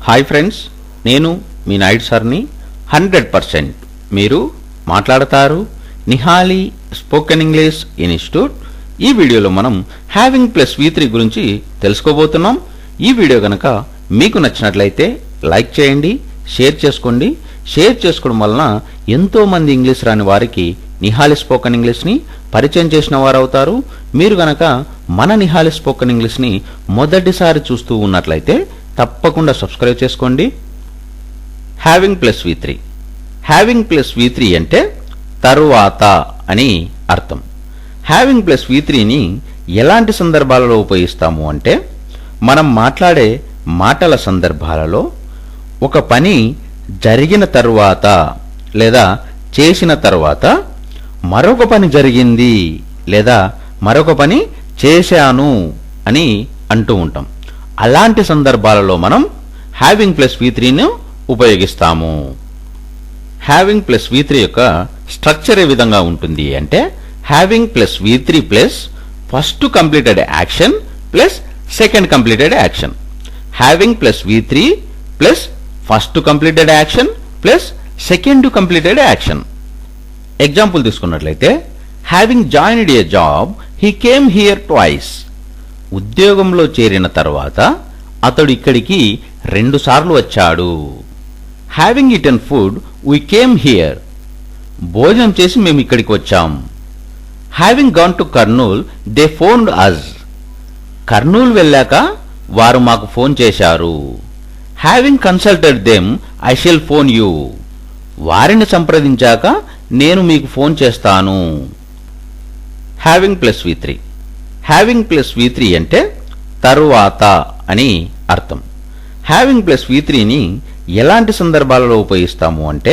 Hi friends, నేను మీ నాయుడు సార్ని. 100% మీరు మాట్లాడతారు నిహాలి స్పోకెన్ ఇంగ్లీష్ ఇన్స్టిట్యూట్. ఈ వీడియోలో మనం హ్యావింగ్ ప్లస్ V3 గురించి తెలుసుకోబోతున్నాం. ఈ వీడియో కనుక మీకు నచ్చినట్లయితే లైక్ చేయండి, షేర్ చేసుకోండి. షేర్ చేసుకోవడం వలన ఎంతోమంది ఇంగ్లీష్ రాని వారికి నిహాలి స్పోకెన్ ఇంగ్లీష్ని పరిచయం చేసిన వారు అవుతారు. మీరు గనక మన నిహాలి స్పోకెన్ ఇంగ్లీష్ని మొదటిసారి చూస్తూ ఉన్నట్లయితే తప్పకుండా సబ్స్క్రైబ్ చేసుకోండి. Having plus V3. Having plus V3 అంటే తరువాత అని అర్థం. హ్యావింగ్ ప్లస్ V3ని ఎలాంటి సందర్భాలలో ఉపయోగిస్తాము అంటే, మనం మాట్లాడే మాటల సందర్భాలలో ఒక పని జరిగిన తరువాత లేదా చేసిన తరువాత మరొక పని జరిగింది లేదా మరొక పని చేశాను అని అంటూ ఉంటాం. అలాంటి సందర్భాలలో మనం హ్యావింగ్ ప్లస్ V3ను ఉపయోగిస్తాము. హ్యావింగ్ ప్లస్ V3 యొక్క స్ట్రక్చర్ ఏ విధంగా ఉంటుంది అంటే, having plus V3 plus first completed action plus second completed action. Having plus V3 plus first completed action plus second completed action. Example తీసుకున్నట్లయితే, having joined a job he came here twice. ఉద్యోగంలో చేరిన తర్వాత అతడు ఇక్కడికి 2 సార్లు వచ్చాడు. Having eaten food we came here. భోజనం చేసి మేము ఇక్కడికి వచ్చాం. Having gone to Kurnool they phoned us. Kurnool వెళ్ళాక వారు మాకు ఫోన్ చేశారు. Having consulted them I shall phone you. వారిని సంప్రదించాక నేను మీకు ఫోన్ చేస్తాను. Having plus V3. Having plus V3 అంటే తరువాత అని అర్థం. హ్యావింగ్ ప్లస్ V3ని ఎలాంటి సందర్భాలలో ఉపయోగిస్తాము అంటే,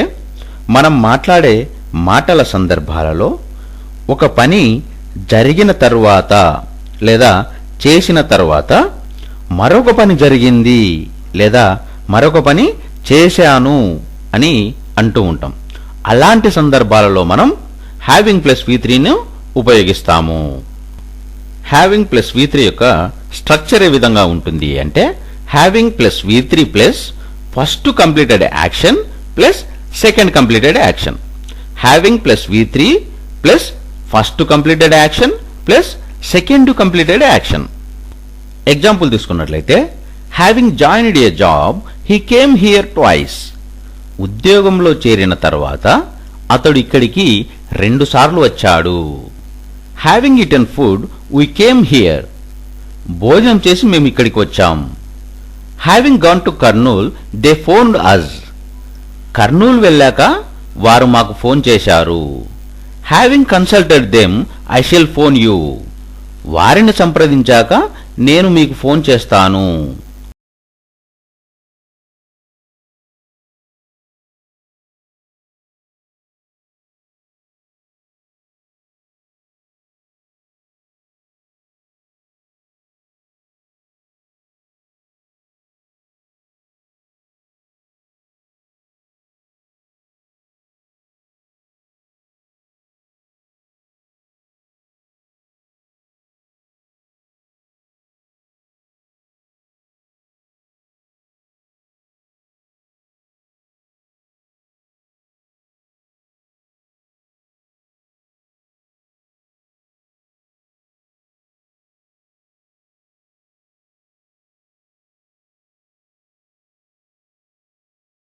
మనం మాట్లాడే మాటల సందర్భాలలో ఒక పని జరిగిన తరువాత లేదా చేసిన తరువాత మరొక పని జరిగింది లేదా మరొక పని చేశాను అని అంటూ ఉంటాం. అలాంటి సందర్భాలలో మనం హ్యావింగ్ ప్లస్ V3ను ఉపయోగిస్తాము. హ్యావింగ్ ప్లస్ V3 యొక్క స్ట్రక్చర్ ఏ విధంగా ఉంటుంది అంటే, having plus V3 plus first completed action plus second completed action. Having plus V3 plus first completed action plus second completed action. Example తీసుకున్నట్లయితే, having joined a job he came here twice. ఉద్యోగంలో చేరిన తర్వాత అతడు ఇక్కడికి 2 సార్లు వచ్చాడు. Having eaten food we came here. భోజనం చేసి మేము ఇక్కడికి వచ్చాం. Having gone to Kurnool they phoned us. Kurnool వెళ్ళాక వారు మాకు ఫోన్ చేశారు. Having consulted them I shall phone you. వారిని సంప్రదించాక నేను మీకు ఫోన్ చేస్తాను.